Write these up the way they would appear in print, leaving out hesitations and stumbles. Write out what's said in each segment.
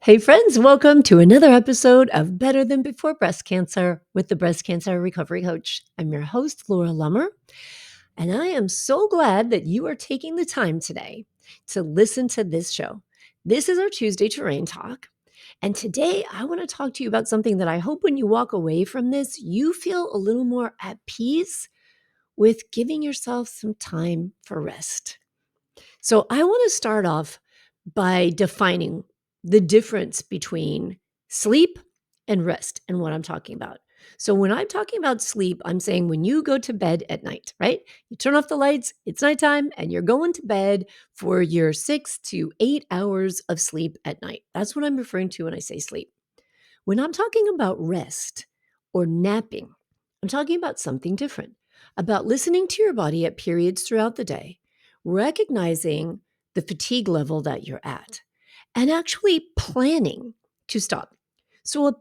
Hey, friends, welcome to another episode of Better Than Before Breast Cancer with the Breast Cancer Recovery Coach. I'm your host, Laura Lummer, and I am so glad that you are taking the time today to listen to this show. This is our Tuesday Terrain Talk, and today I want to talk to you about something that I hope when you walk away from this, you feel a little more at peace with giving yourself some time for rest. So I want to start off by defining the difference between sleep and rest and what I'm talking about. So when I'm talking about sleep, I'm saying when you go to bed at night, right? You turn off the lights, it's nighttime, and you're going to bed for your 6 to 8 hours of sleep at night. That's what I'm referring to when I say sleep. When I'm talking about rest or napping, I'm talking about something different, about listening to your body at periods throughout the day, recognizing the fatigue level that you're at, and actually planning to stop. So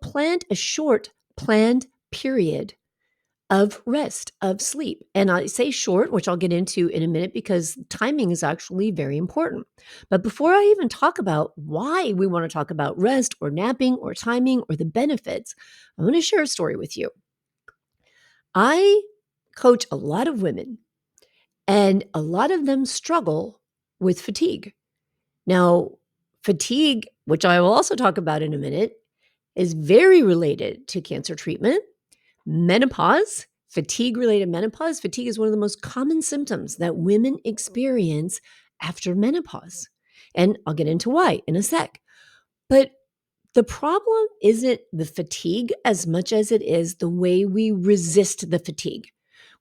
a short planned period of rest, of sleep. And I say short, which I'll get into in a minute because timing is actually very important. But before I even talk about why we want to talk about rest or napping or timing or the benefits, I want to share a story with you. I coach a lot of women, and a lot of them struggle with fatigue. Now, fatigue, which I will also talk about in a minute, is very related to cancer treatment. Menopause, fatigue-related menopause. Fatigue is one of the most common symptoms that women experience after menopause. And I'll get into why in a sec. But the problem isn't the fatigue as much as it is the way we resist the fatigue.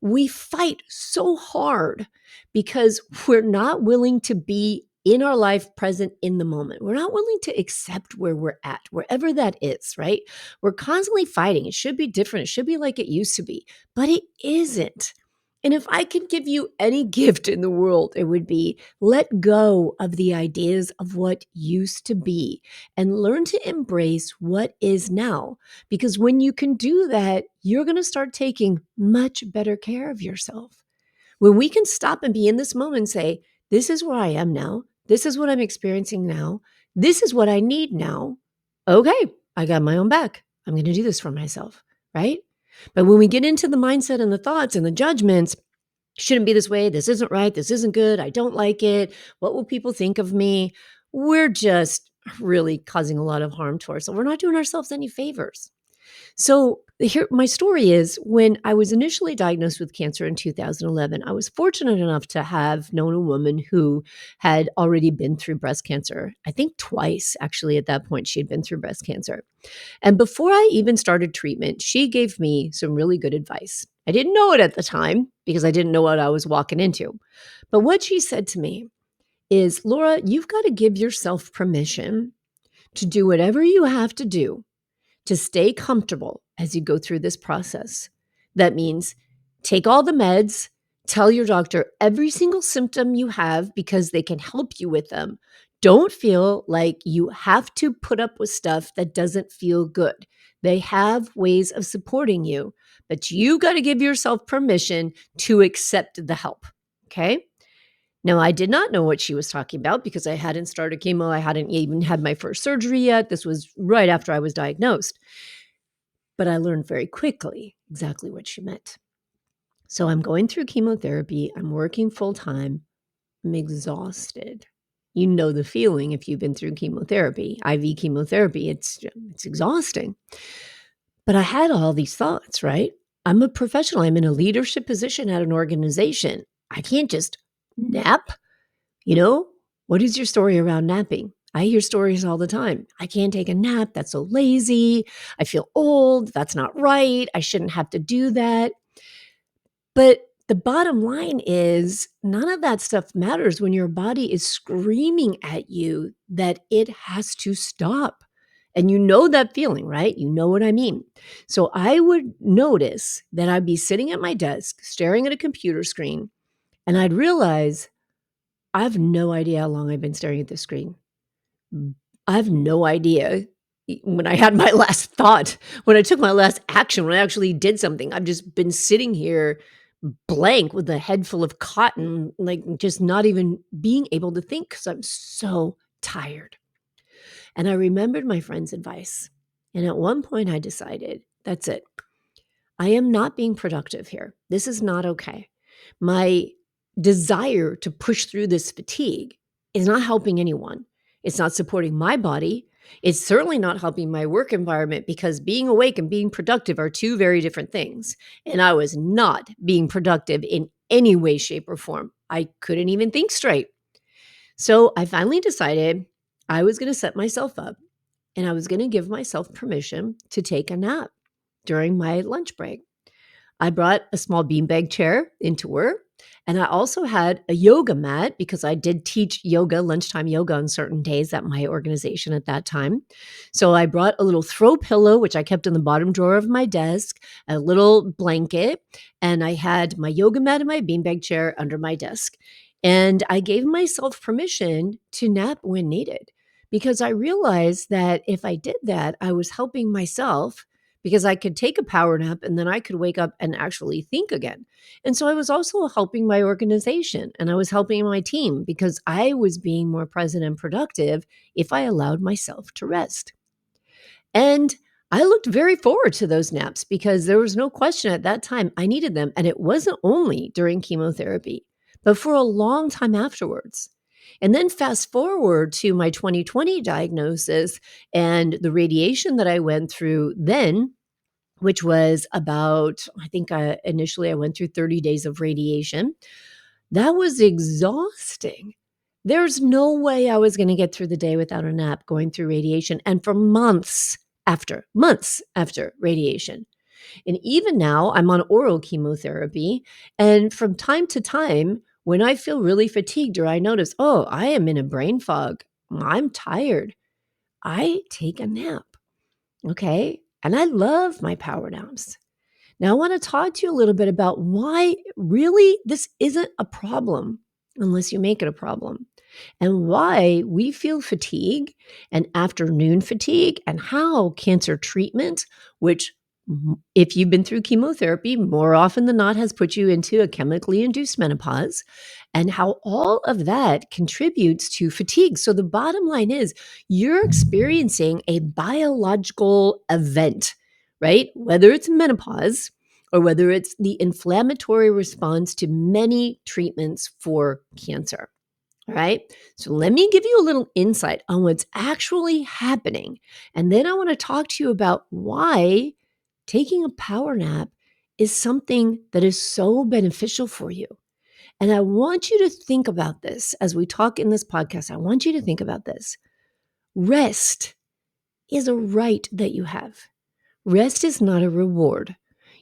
We fight so hard because we're not willing to be in our life present in the moment. We're not willing to accept where we're at, wherever that is, right? We're constantly fighting. It should be different. It should be like it used to be, but it isn't. And if I could give you any gift in the world, it would be let go of the ideas of what used to be and learn to embrace what is now. Because when you can do that, you're going to start taking much better care of yourself. When we can stop and be in this moment and say, this is where I am now. This is what I'm experiencing now. This is what I need now. Okay, I got my own back. I'm going to do this for myself, right? But when we get into the mindset and the thoughts and the judgments, shouldn't be this way. This isn't right. This isn't good. I don't like it. What will people think of me? We're just really causing a lot of harm to ourselves. We're not doing ourselves any favors. So here, my story is when I was initially diagnosed with cancer in 2011, I was fortunate enough to have known a woman who had already been through breast cancer. I think twice, actually, at that point, she had been through breast cancer. And before I even started treatment, she gave me some really good advice. I didn't know it at the time because I didn't know what I was walking into. But what she said to me is, Laura, you've got to give yourself permission to do whatever you have to do to stay comfortable as you go through this process. That means take all the meds, tell your doctor every single symptom you have because they can help you with them. Don't feel like you have to put up with stuff that doesn't feel good. They have ways of supporting you, but you got to give yourself permission to accept the help. Okay. Now, I did not know what she was talking about because I hadn't started chemo. I hadn't even had my first surgery yet. This was right after I was diagnosed. But I learned very quickly exactly what she meant. So I'm going through chemotherapy. I'm working full time. I'm exhausted. You know the feeling if you've been through chemotherapy, IV chemotherapy. It's exhausting. But I had all these thoughts, right? I'm a professional. I'm in a leadership position at an organization. I can't just nap. You know, what is your story around napping? I hear stories all the time. I can't take a nap. That's so lazy. I feel old. That's not right. I shouldn't have to do that. But the bottom line is none of that stuff matters when your body is screaming at you that it has to stop. And you know that feeling, right? You know what I mean. So I would notice that I'd be sitting at my desk, staring at a computer screen, and I'd realize I have no idea how long I've been staring at this screen. I have no idea when I had my last thought, when I took my last action, when I actually did something. I've just been sitting here blank with a head full of cotton, like just not even being able to think because I'm so tired. And I remembered my friend's advice. And at one point, I decided, that's it. I am not being productive here. This is not okay. My desire to push through this fatigue is not helping anyone. It's not supporting my body. It's certainly not helping my work environment because being awake and being productive are two very different things. And I was not being productive in any way, shape, or form. I couldn't even think straight. So I finally decided I was going to set myself up and I was going to give myself permission to take a nap during my lunch break. I brought a small beanbag chair into work. And I also had a yoga mat because I did teach yoga, lunchtime yoga on certain days at my organization at that time. So I brought a little throw pillow, which I kept in the bottom drawer of my desk, a little blanket, and I had my yoga mat and my beanbag chair under my desk. And I gave myself permission to nap when needed because I realized that if I did that, I was helping myself because I could take a power nap and then I could wake up and actually think again. And so I was also helping my organization and I was helping my team because I was being more present and productive if I allowed myself to rest. And I looked very forward to those naps because there was no question at that time I needed them. And it wasn't only during chemotherapy, but for a long time afterwards. And then fast forward to my 2020 diagnosis and the radiation that I went through then, which was about, I think initially I went through 30 days of radiation. That was exhausting. There's no way I was going to get through the day without a nap going through radiation. And for months after radiation. And even now, I'm on oral chemotherapy. And from time to time, when I feel really fatigued or I notice, oh, I am in a brain fog, I'm tired, I take a nap. Okay. And I love my power naps. Now, I want to talk to you a little bit about why really this isn't a problem unless you make it a problem, and why we feel fatigue and afternoon fatigue, and how cancer treatment, which if you've been through chemotherapy, more often than not has put you into a chemically induced menopause, and how all of that contributes to fatigue. So the bottom line is you're experiencing a biological event, right? Whether it's menopause or whether it's the inflammatory response to many treatments for cancer. All right. So let me give you a little insight on what's actually happening. And then I want to talk to you about why taking a power nap is something that is so beneficial for you. And I want you to think about this as we talk in this podcast. I want you to think about this. Rest is a right that you have. Rest is not a reward.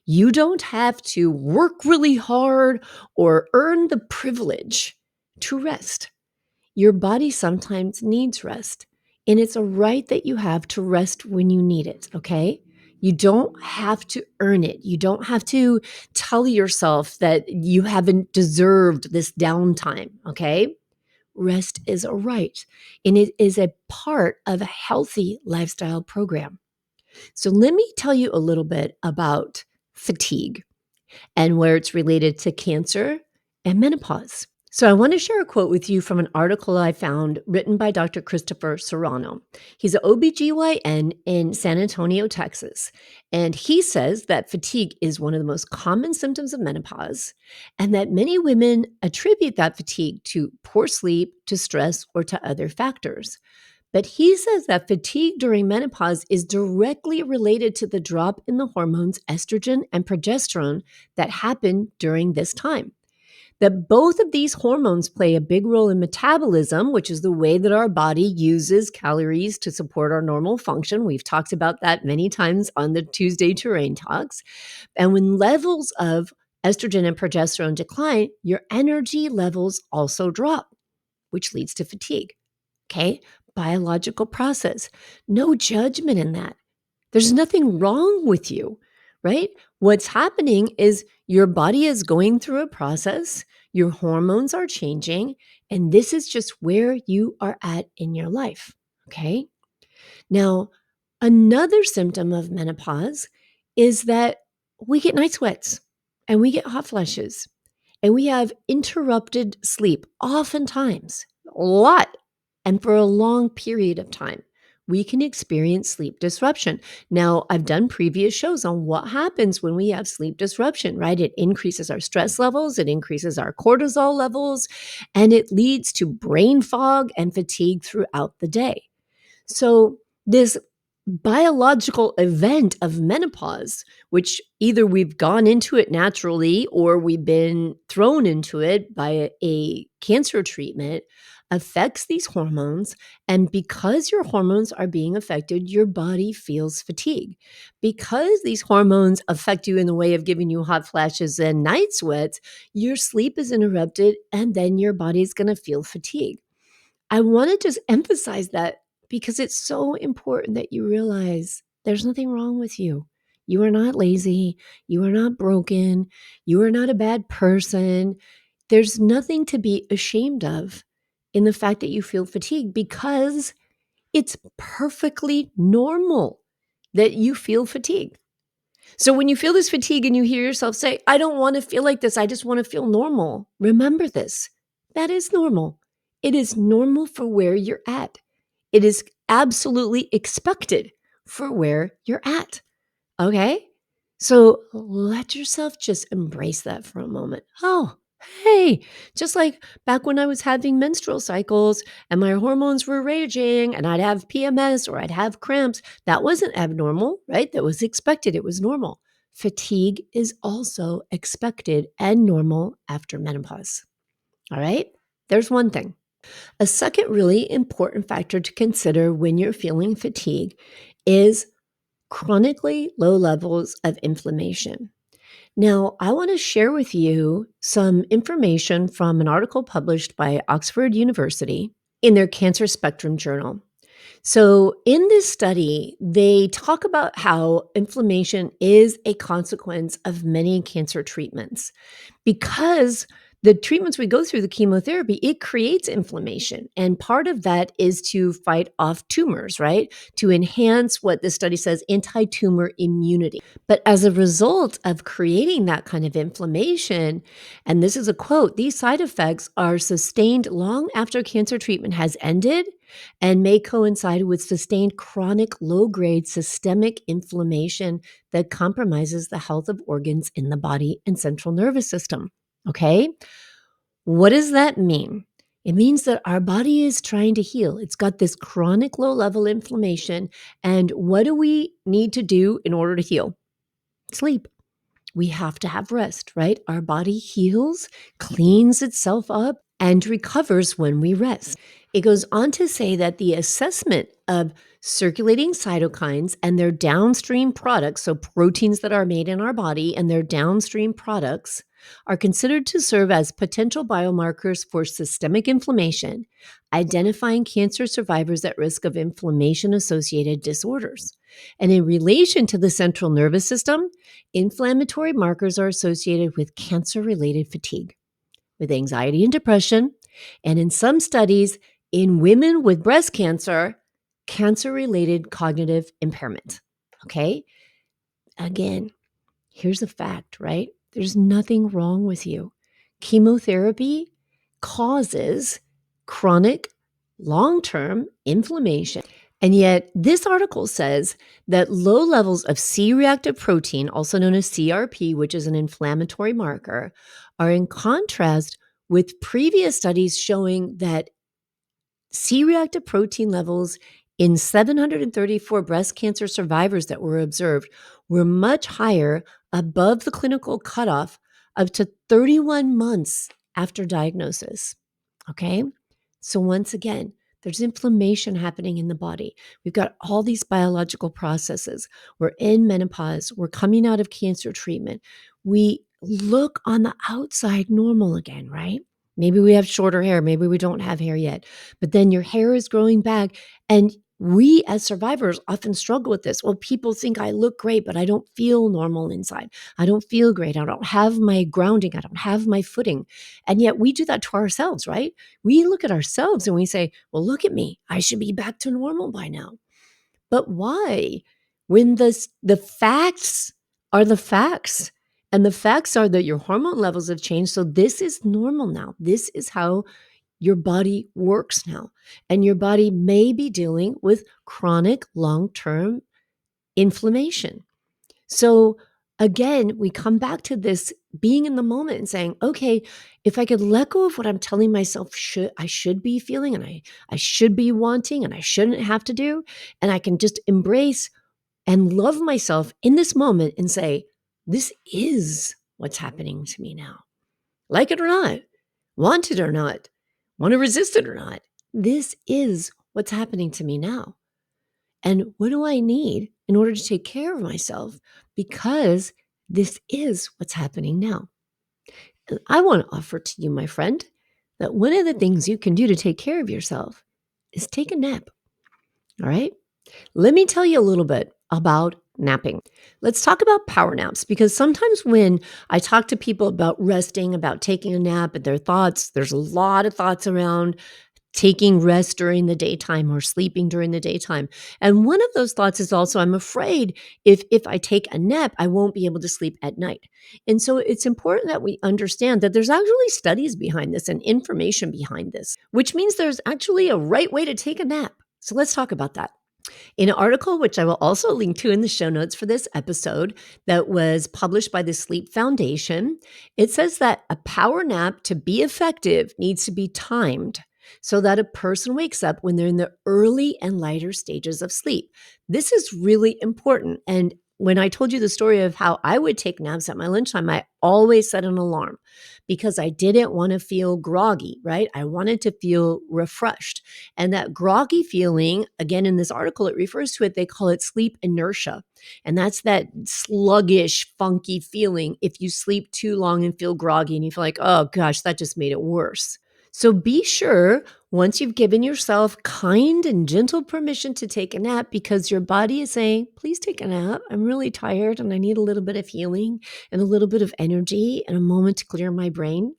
You don't have to work really hard or earn the privilege to rest. Your body sometimes needs rest, and it's a right that you have to rest when you need it, okay? You don't have to earn it. You don't have to tell yourself that you haven't deserved this downtime, okay? Rest is a right, and it is a part of a healthy lifestyle program. So let me tell you a little bit about fatigue and where it's related to cancer and menopause. So I want to share a quote with you from an article I found written by Dr. Christopher Serrano. He's an OBGYN in San Antonio, Texas. And he says that fatigue is one of the most common symptoms of menopause, and that many women attribute that fatigue to poor sleep, to stress, or to other factors. But he says that fatigue during menopause is directly related to the drop in the hormones estrogen and progesterone that happen during this time. That both of these hormones play a big role in metabolism, which is the way that our body uses calories to support our normal function. We've talked about that many times on the Tuesday Terrain Talks. And when levels of estrogen and progesterone decline, your energy levels also drop, which leads to fatigue. Okay? Biological process. No judgment in that. There's nothing wrong with you, right? What's happening is your body is going through a process, your hormones are changing, and this is just where you are at in your life. Okay? Now, another symptom of menopause is that we get night sweats and we get hot flashes and we have interrupted sleep, oftentimes, a lot, and for a long period of time. we can experience sleep disruption. Now, I've done previous shows on what happens when we have sleep disruption, right? It increases our stress levels, it increases our cortisol levels, and it leads to brain fog and fatigue throughout the day. So, this biological event of menopause, which either we've gone into it naturally or we've been thrown into it by a cancer treatment, affects these hormones. And because your hormones are being affected, your body feels fatigue. Because these hormones affect you in the way of giving you hot flashes and night sweats, your sleep is interrupted and then your body's going to feel fatigue. I want to just emphasize that because it's so important that you realize there's nothing wrong with you. You are not lazy. You are not broken. You are not a bad person. There's nothing to be ashamed of in the fact that you feel fatigued because it's perfectly normal that you feel fatigued. So when you feel this fatigue and you hear yourself say, I don't want to feel like this, I just want to feel normal, remember this. That is normal. It is normal for where you're at. It is absolutely expected for where you're at. Okay? So let yourself just embrace that for a moment. Oh, hey, just like back when I was having menstrual cycles and my hormones were raging and I'd have PMS or I'd have cramps, that wasn't abnormal, right? That was expected. It was normal. Fatigue is also expected and normal after menopause. All right? There's one thing. A second really important factor to consider when you're feeling fatigue is chronically low levels of inflammation. Now, I want to share with you some information from an article published by Oxford University in their Cancer Spectrum Journal. So, in this study, they talk about how inflammation is a consequence of many cancer treatments because the treatments we go through, the chemotherapy, it creates inflammation. And part of that is to fight off tumors, right? To enhance what the study says anti tumor immunity. But as a result of creating that kind of inflammation, and this is a quote, these side effects are sustained long after cancer treatment has ended and may coincide with sustained chronic low grade systemic inflammation that compromises the health of organs in the body and central nervous system. Okay. What does that mean? It means that our body is trying to heal. It's got this chronic low level inflammation. And what do we need to do in order to heal? Sleep. We have to have rest, right? Our body heals, cleans itself up, and recovers when we rest. It goes on to say that the assessment of circulating cytokines and their downstream products, so proteins that are made in our body and their downstream products, are considered to serve as potential biomarkers for systemic inflammation, identifying cancer survivors at risk of inflammation associated disorders. And in relation to the central nervous system, inflammatory markers are associated with cancer-related fatigue, with anxiety and depression, and in some studies, in women with breast cancer, cancer-related cognitive impairment. Okay? Again, here's a fact, right? There's nothing wrong with you. Chemotherapy causes chronic, long-term inflammation. And yet, this article says that low levels of C reactive protein, also known as CRP, which is an inflammatory marker, are in contrast with previous studies showing that C reactive protein levels in 734 breast cancer survivors that were observed were much higher above the clinical cutoff up to 31 months after diagnosis. Okay. So, once again, there's inflammation happening in the body. We've got all these biological processes. We're in menopause. We're coming out of cancer treatment. We look on the outside normal again, right? Maybe we have shorter hair. Maybe we don't have hair yet. But then your hair is growing back. And we as survivors often struggle with this. Well, people think I look great, but I don't feel normal inside. I don't feel great. I don't have my grounding. I don't have my footing. And yet we do that to ourselves, right? We look at ourselves and we say, well, look at me. I should be back to normal by now. But why? When the facts are the facts. And the facts are that your hormone levels have changed. So this is normal now. This is how your body works now, and your body may be dealing with chronic long-term inflammation. So again, we come back to this being in the moment and saying, okay, if I could let go of what I'm telling myself I should be feeling and I should be wanting and I shouldn't have to do, and I can just embrace and love myself in this moment and say, this is what's happening to me now. Like it or not, want it or not, want to resist it or not, this is what's happening to me now. And what do I need in order to take care of myself? Because this is what's happening now. And I want to offer to you, my friend, that one of the things you can do to take care of yourself is take a nap. All right. Let me tell you a little bit about napping. Let's talk about power naps, because sometimes when I talk to people about resting, about taking a nap and their thoughts, there's a lot of thoughts around taking rest during the daytime or sleeping during the daytime. And one of those thoughts is also, I'm afraid if I take a nap, I won't be able to sleep at night. And so it's important that we understand that there's actually studies behind this and information behind this, which means there's actually a right way to take a nap. So let's talk about that. In an article, which I will also link to in the show notes for this episode, that was published by the Sleep Foundation, it says that a power nap to be effective needs to be timed so that a person wakes up when they're in the early and lighter stages of sleep. This is really important. And when I told you the story of how I would take naps at my lunchtime, I always set an alarm because I didn't want to feel groggy, right? I wanted to feel refreshed. And that groggy feeling, again, in this article, it refers to it, they call it sleep inertia. And that's that sluggish, funky feeling if you sleep too long and feel groggy and you feel like, oh gosh, that just made it worse. So be sure once you've given yourself kind and gentle permission to take a nap, because your body is saying, please take a nap. I'm really tired and I need a little bit of healing and a little bit of energy and a moment to clear my brain.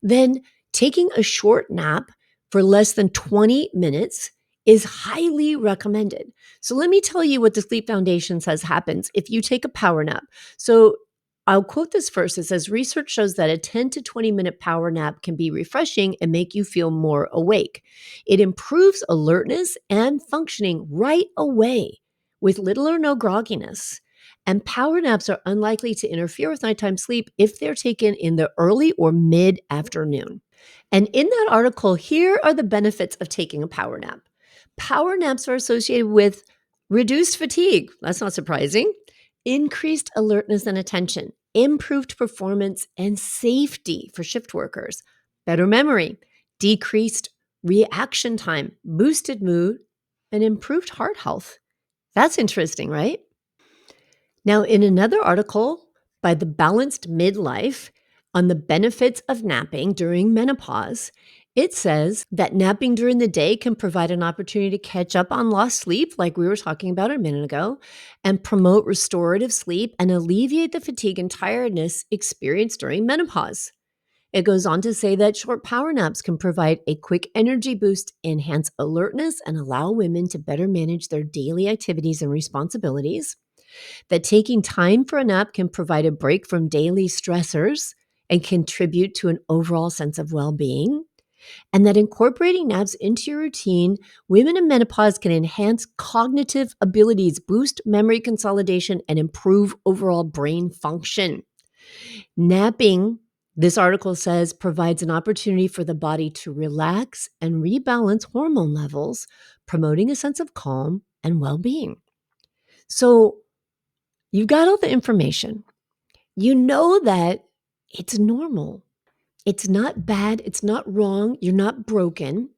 Then taking a short nap for less than 20 minutes is highly recommended. So let me tell you what the Sleep Foundation says happens if you take a power nap. So I'll quote this first. It says, research shows that a 10 to 20-minute power nap can be refreshing and make you feel more awake. It improves alertness and functioning right away with little or no grogginess. And power naps are unlikely to interfere with nighttime sleep if they're taken in the early or mid afternoon. And in that article, here are the benefits of taking a power nap. Power naps are associated with reduced fatigue. That's not surprising. Increased alertness and attention, improved performance and safety for shift workers, better memory, decreased reaction time, boosted mood, and improved heart health. That's interesting, right? Now, in another article by The Balanced Midlife on the benefits of napping during menopause, it says that napping during the day can provide an opportunity to catch up on lost sleep, like we were talking about a minute ago, and promote restorative sleep and alleviate the fatigue and tiredness experienced during menopause. It goes on to say that short power naps can provide a quick energy boost, enhance alertness, and allow women to better manage their daily activities and responsibilities. That taking time for a nap can provide a break from daily stressors and contribute to an overall sense of well-being. And that incorporating naps into your routine, women in menopause can enhance cognitive abilities, boost memory consolidation, and improve overall brain function. Napping, this article says, provides an opportunity for the body to relax and rebalance hormone levels, promoting a sense of calm and well-being. So you've got all the information. You know that it's normal. It's not bad. It's not wrong. You're not broken.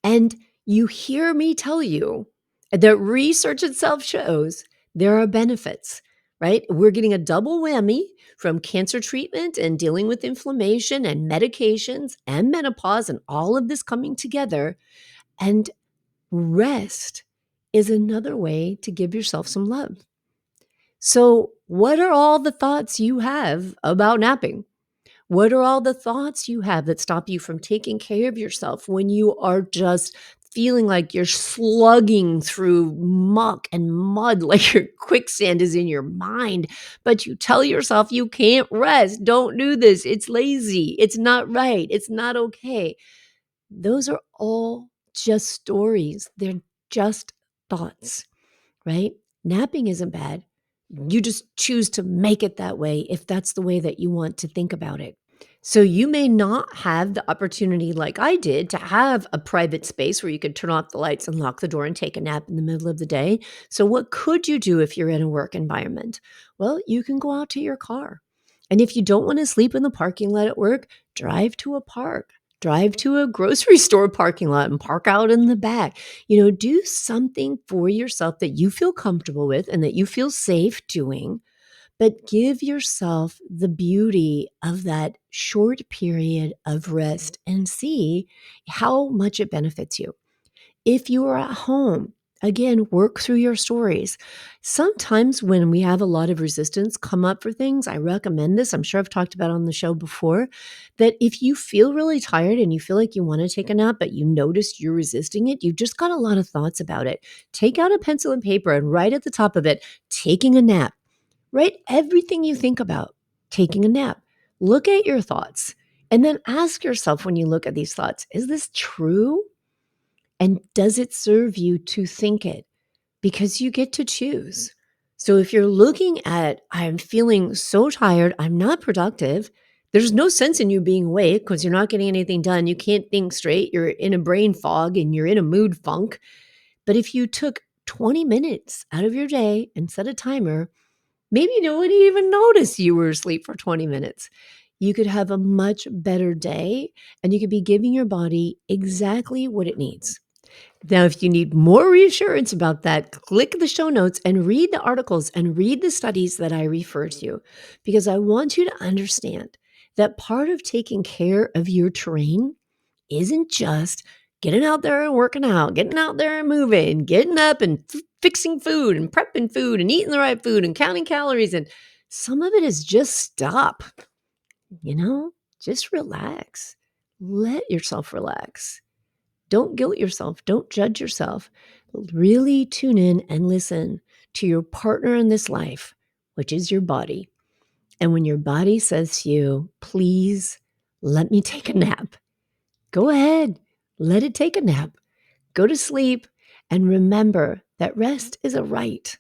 And you hear me tell you that research itself shows there are benefits, right? We're getting a double whammy from cancer treatment and dealing with inflammation and medications and menopause and all of this coming together. And rest is another way to give yourself some love. So, what are all the thoughts you have about napping? What are all the thoughts you have that stop you from taking care of yourself when you are just feeling like you're slugging through muck and mud, like your quicksand is in your mind, but you tell yourself you can't rest? Don't do this. It's lazy. It's not right. It's not okay. Those are all just stories. They're just thoughts, right? Napping isn't bad. You just choose to make it that way if that's the way that you want to think about it. So you may not have the opportunity like I did to have a private space where you could turn off the lights and lock the door and take a nap in the middle of the day. So what could you do if you're in a work environment? Well, you can go out to your car. And if you don't want to sleep in the parking lot at work, drive to a park. Drive to a grocery store parking lot and park out in the back. Do something for yourself that you feel comfortable with and that you feel safe doing, but give yourself the beauty of that short period of rest and see how much it benefits you. If you are at home, again, work through your stories. Sometimes when we have a lot of resistance come up for things, I recommend this. I'm sure I've talked about it on the show before, that if you feel really tired and you feel like you want to take a nap, but you notice you're resisting it, you've just got a lot of thoughts about it. Take out a pencil and paper and write at the top of it, taking a nap. Write everything you think about taking a nap. Look at your thoughts and then ask yourself when you look at these thoughts, is this true? And does it serve you to think it? Because you get to choose. So if you're looking at, I'm feeling so tired, I'm not productive, there's no sense in you being awake because you're not getting anything done. You can't think straight. You're in a brain fog and you're in a mood funk. But if you took 20 minutes out of your day and set a timer, maybe nobody even noticed you were asleep for 20 minutes. You could have a much better day and you could be giving your body exactly what it needs. Now, if you need more reassurance about that, click the show notes and read the articles and read the studies that I refer to, because I want you to understand that part of taking care of your terrain isn't just getting out there and working out, getting out there and moving, getting up and fixing food and prepping food and eating the right food and counting calories. And some of it is just stop, you know, just relax. Let yourself relax. Don't guilt yourself. Don't judge yourself. Really tune in and listen to your partner in this life, which is your body. And when your body says to you, please let me take a nap, go ahead, let it take a nap, go to sleep, and remember that rest is a right.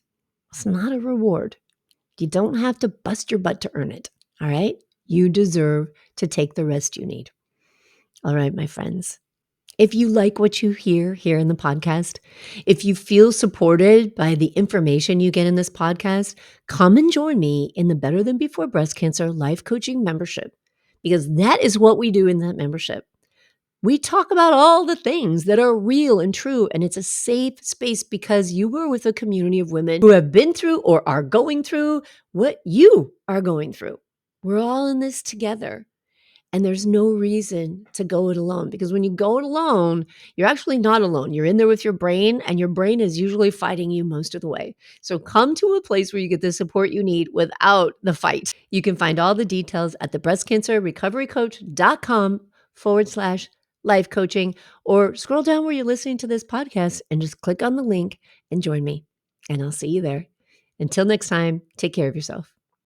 It's not a reward. You don't have to bust your butt to earn it. All right. You deserve to take the rest you need. All right, my friends. If you like what you hear here in the podcast, if you feel supported by the information you get in this podcast, come and join me in the Better Than Before Breast Cancer Life Coaching membership, because that is what we do in that membership. We talk about all the things that are real and true, and it's a safe space because you are with a community of women who have been through or are going through what you are going through. We're all in this together. And there's no reason to go it alone, because when you go it alone, you're actually not alone. You're in there with your brain, and your brain is usually fighting you most of the way. So come to a place where you get the support you need without the fight. You can find all the details at the breastcancerrecoverycoach.com/life coaching, or scroll down where you're listening to this podcast and just click on the link and join me. And I'll see you there. Until next time, take care of yourself.